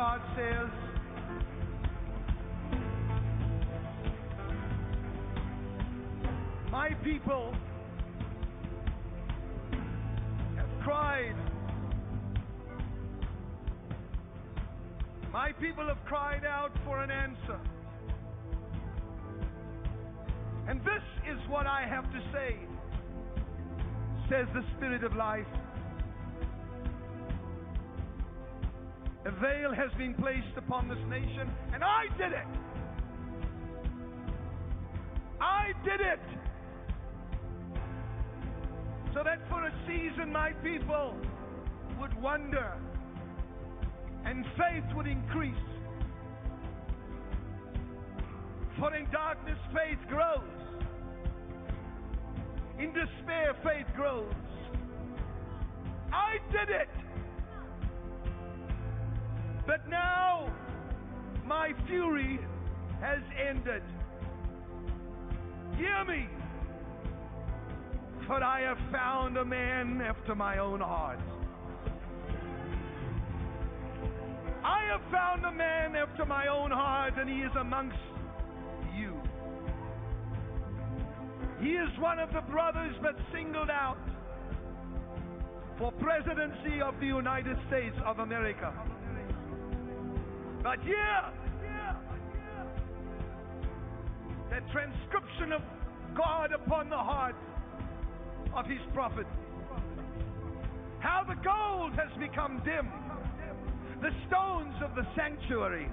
God says, my people have cried. My people have cried out for an answer. And this is what I have to say, says the Spirit of life. A veil has been placed upon this nation, and I did it. I did it. So that for a season my people would wonder and faith would increase. For in darkness faith grows. In despair faith grows. I did it. But now my fury has ended. Hear me, for I have found a man after my own heart. I have found a man after my own heart, and he is amongst you. He is one of the brothers that singled out for presidency of the United States of America. But that transcription of God upon the heart of his prophet. How the gold has become dim. The stones of the sanctuary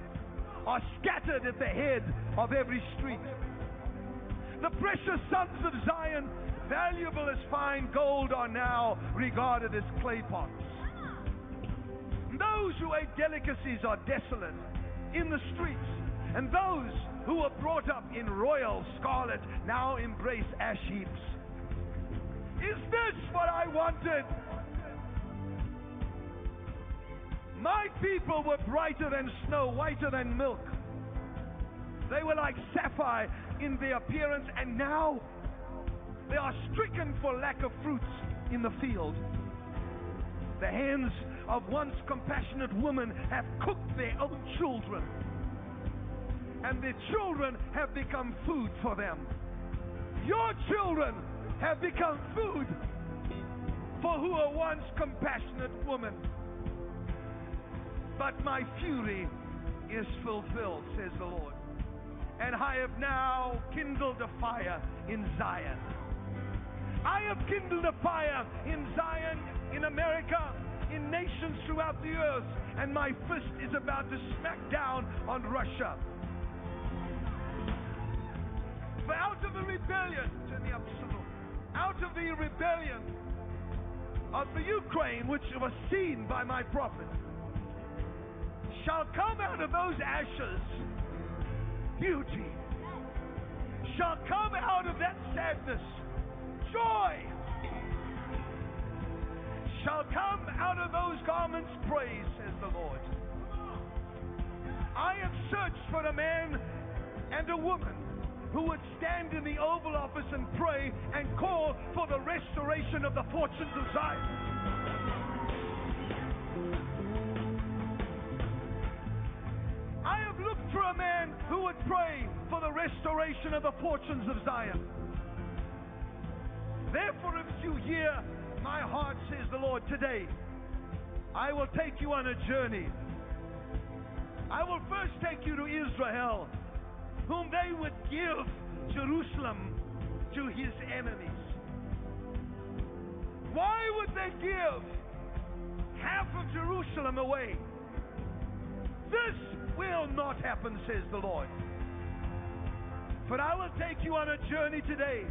are scattered at the head of every street. The precious sons of Zion, valuable as fine gold, are now regarded as clay pots. Those who ate delicacies are desolate in the streets, and those who were brought up in royal scarlet now embrace ash heaps. Is this what I wanted? My people were brighter than snow, whiter than milk. They were like sapphire in their appearance, and now they are stricken for lack of fruits in the field. The hands of once compassionate women have cooked their own children, and their children have become food for them. Your children have become food for who were once compassionate women. But my fury is fulfilled, says the Lord. And I have now kindled a fire in Zion. I have kindled a fire in Zion, in America, in nations throughout the earth. And my fist is about to smack down on Russia. For out of the rebellion, turn me up just a little, out of the rebellion of the Ukraine, which was seen by my prophet, shall come out of those ashes beauty. Shall come out of that sadness joy. Shall come out of those garments praise, says the Lord. I have searched for a man and a woman who would stand in the Oval Office and pray and call for the restoration of the fortunes of Zion. I have looked for a man who would pray for the restoration of the fortunes of Zion. Therefore, if you hear my heart, says the Lord, today, I will take you on a journey. I will first take you to Israel, whom they would give Jerusalem to his enemies. Why would they give half of Jerusalem away? This will not happen, says the Lord. For I will take you on a journey today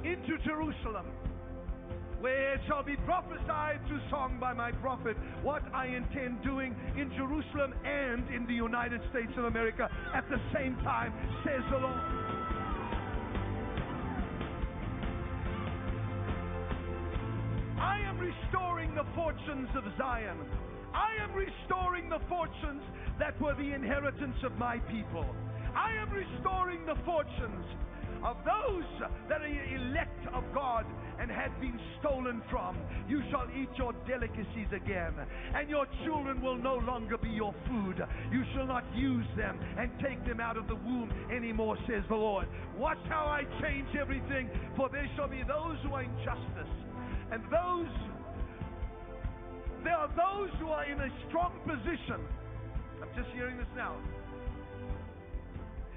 into Jerusalem, where it shall be prophesied through song by my prophet what I intend doing in Jerusalem and in the United States of America at the same time, says the Lord. I am restoring the fortunes of Zion. I am restoring the fortunes that were the inheritance of my people. I am restoring the fortunes of those that are elect of God and had been stolen from. You shall eat your delicacies again, and your children will no longer be your food. You shall not use them and take them out of the womb anymore, says the Lord. Watch how I change everything, for there shall be those who are in justice, and there are those who are in a strong position. I'm just hearing this now.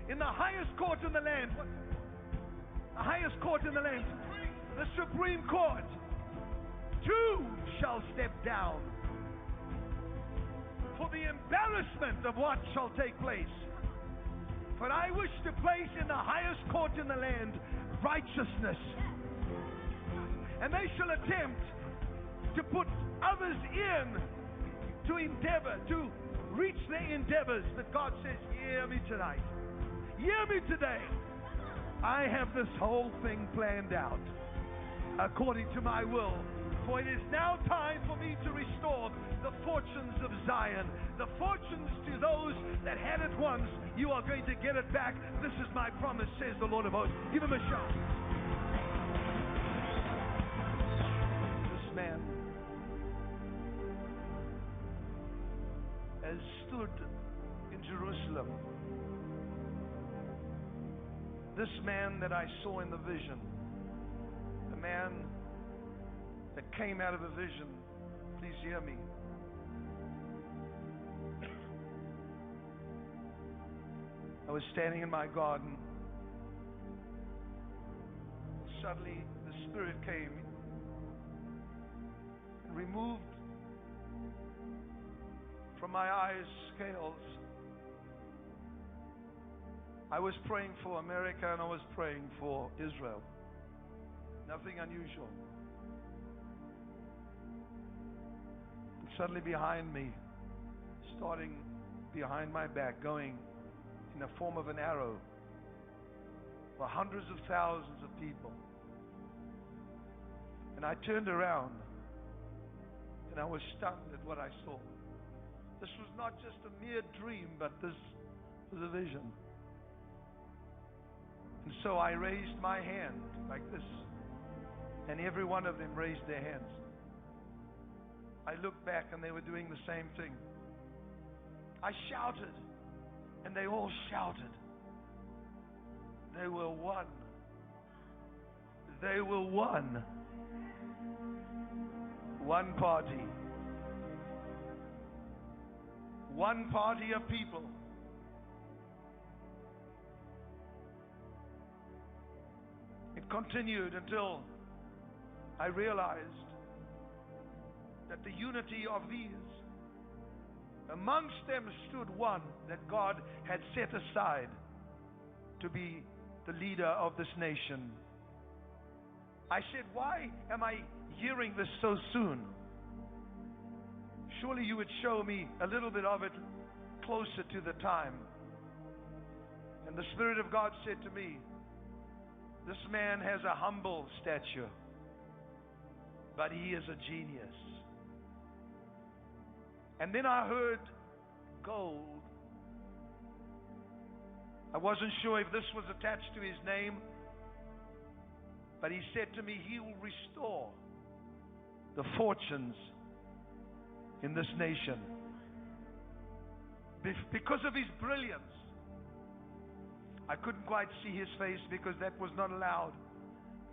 In the highest court in the land, the highest court in the land, the Supreme Court, two shall step down for the embarrassment of what shall take place. For I wish to place in the highest court in the land righteousness, and they shall attempt to put others in to endeavor, to reach their endeavors. But God says, hear me tonight. Hear me today. I have this whole thing planned out according to my will. For it is now time for me to restore the fortunes of Zion. The fortunes to those that had it once, you are going to get it back. This is my promise, says the Lord of hosts. Give him a shout. This man has stood in Jerusalem. This man that I saw in the vision, the man that came out of a vision, please hear me. I was standing in my garden. Suddenly the Spirit came and removed from my eyes scales. I was praying for America and I was praying for Israel. Nothing unusual. And suddenly behind me, starting behind my back, going in the form of an arrow, were hundreds of thousands of people. And I turned around and I was stunned at what I saw. This was not just a mere dream, but this was a vision. And so I raised my hand like this, and every one of them raised their hands. I looked back and they were doing the same thing. I shouted, and they all shouted. They were one. They were one. One party. One party of people. It continued until I realized that the unity of these, amongst them stood one that God had set aside to be the leader of this nation. I said, why am I hearing this so soon? Surely you would show me a little bit of it closer to the time. And the Spirit of God said to me, this man has a humble stature, but he is a genius. And then I heard gold. I wasn't sure if this was attached to his name, but he said to me, he will restore the fortunes in this nation. Because of his brilliance. I couldn't quite see his face because that was not allowed,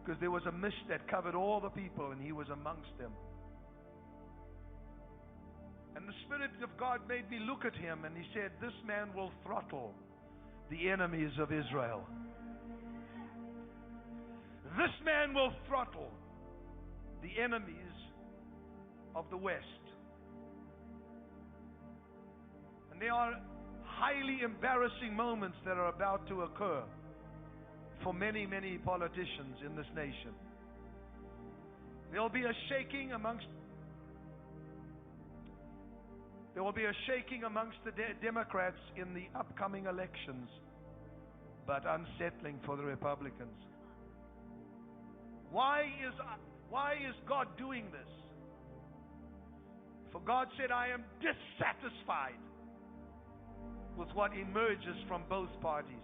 because there was a mist that covered all the people and he was amongst them. And the Spirit of God made me look at him, and he said, this man will throttle the enemies of Israel. This man will throttle the enemies of the West. And there are highly embarrassing moments that are about to occur for many, many politicians in this nation. There will be a shaking amongst the Democrats in the upcoming elections, but unsettling for the Republicans. Why is God doing this? For God said, I am dissatisfied with what emerges from both parties.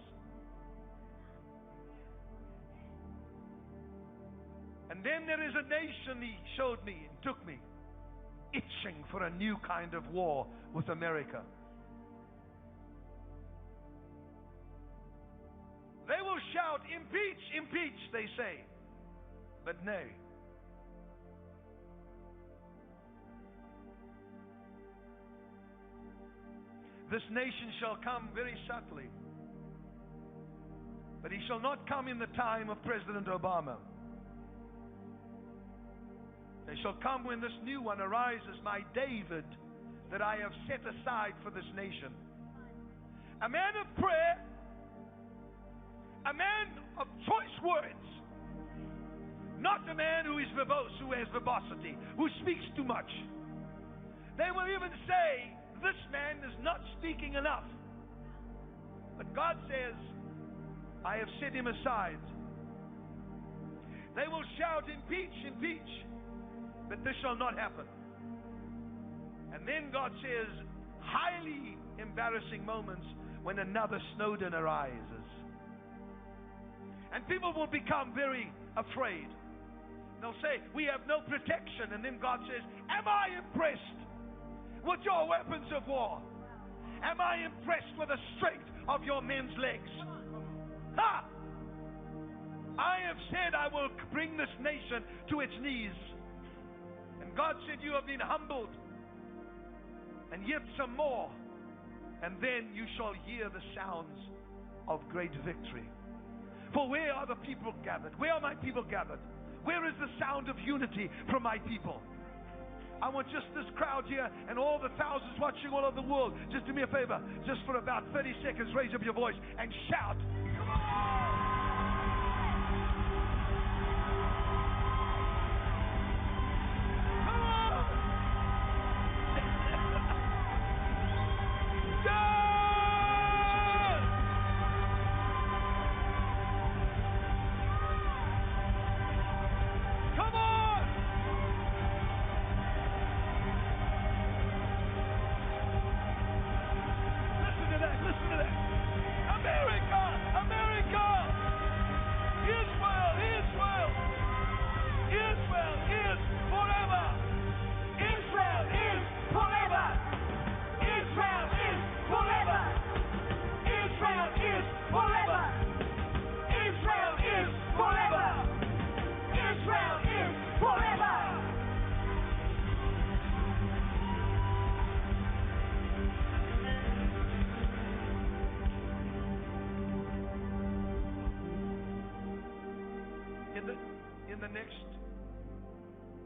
And then there is a nation he showed me and took me, itching for a new kind of war with America. They will shout, impeach, impeach, they say. But nay. This nation shall come very subtly. But he shall not come in the time of President Obama. They shall come when this new one arises, my David, that I have set aside for this nation. A man of prayer, a man of choice words, not a man who is verbose, who has verbosity, who speaks too much. They will even say, this man is not speaking enough. But God says, I have set him aside. They will shout, impeach, impeach, but this shall not happen. And then God says, highly embarrassing moments when another Snowden arises. And people will become very afraid. They'll say, we have no protection. And then God says, am I impressed with your weapons of war? Am I impressed with the strength of your men's legs? Ha! I have said I will bring this nation to its knees. And God said, you have been humbled. And yet some more. And then you shall hear the sounds of great victory. For where are the people gathered? Where are my people gathered? Where is the sound of unity from my people? I want just this crowd here and all the thousands watching all over the world. Just do me a favor. Just for about 30 seconds, raise up your voice and shout. Come on!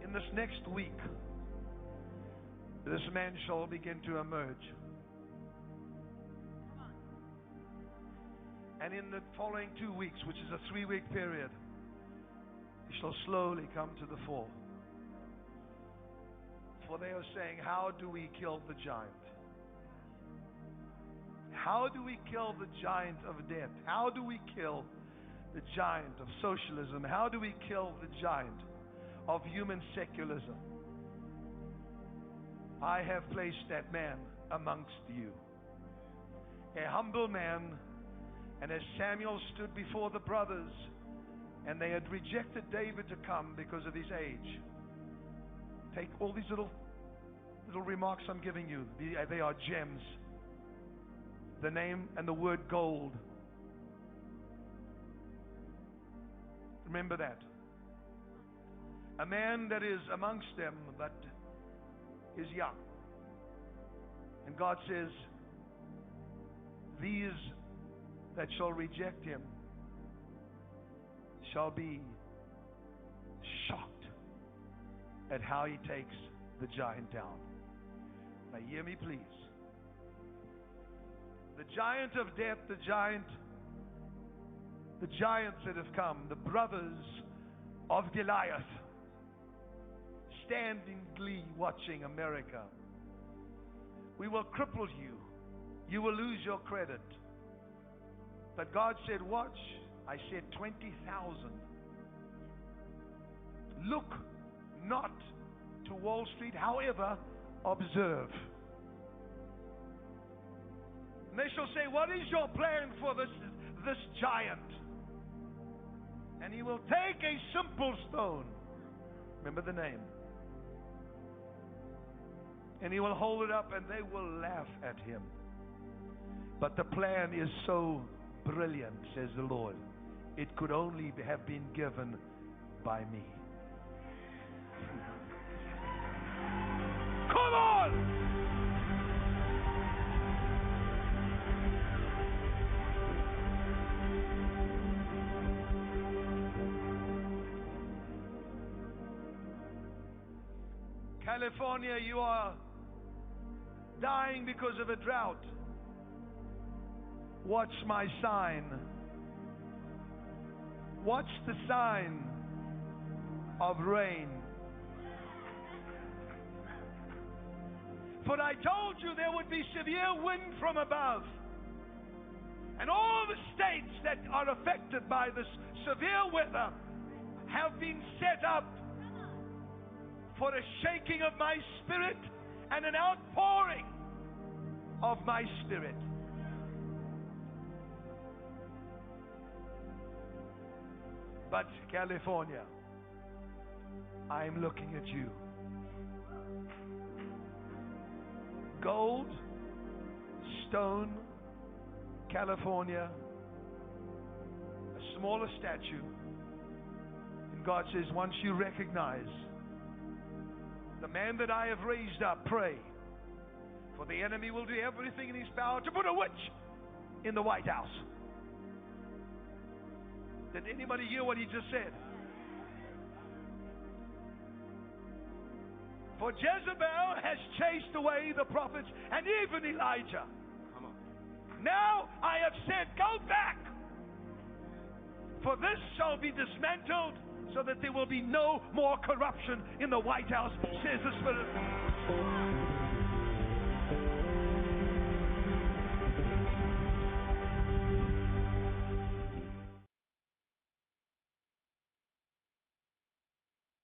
In this next week, this man shall begin to emerge. And in the following 2 weeks, which is a 3-week period, he shall slowly come to the fore. For they are saying, how do we kill the giant? How do we kill the giant of debt? How do we kill the giant of socialism? How do we kill the giant of human secularism? I have placed that man amongst you, a humble man. And as Samuel stood before the brothers, and they had rejected David to come because of his age, take all these little remarks I'm giving you. They are gems. The name and the word gold. Remember that. A man that is amongst them but is young. And God says, these that shall reject him shall be shocked at how he takes the giant down. Now hear me please. The giant of death, the giants that have come, the brothers of Goliath, stand in glee watching America. We will cripple you. You will lose your credit. But God said, watch. I said 20,000. Look not to Wall Street, however, observe. And they shall say, what is your plan for this giant? And he will take a simple stone. Remember the name. And he will hold it up and they will laugh at him. But the plan is so brilliant, says the Lord. It could only have been given by me. Come on! California, you are dying because of a drought. Watch my sign. Watch the sign of rain. For I told you there would be severe wind from above. And all the states that are affected by this severe weather have been set up for a shaking of my spirit and an outpouring of my spirit. But California, I'm looking at you. Gold, stone, California, a smaller statue. And God says, once you recognize the man that I have raised up, pray. For the enemy will do everything in his power to put a witch in the White House. Did anybody hear what he just said? For Jezebel has chased away the prophets and even Elijah. Come on. Now I have said, go back. For this shall be dismantled, so that there will be no more corruption in the White House, says the Spirit.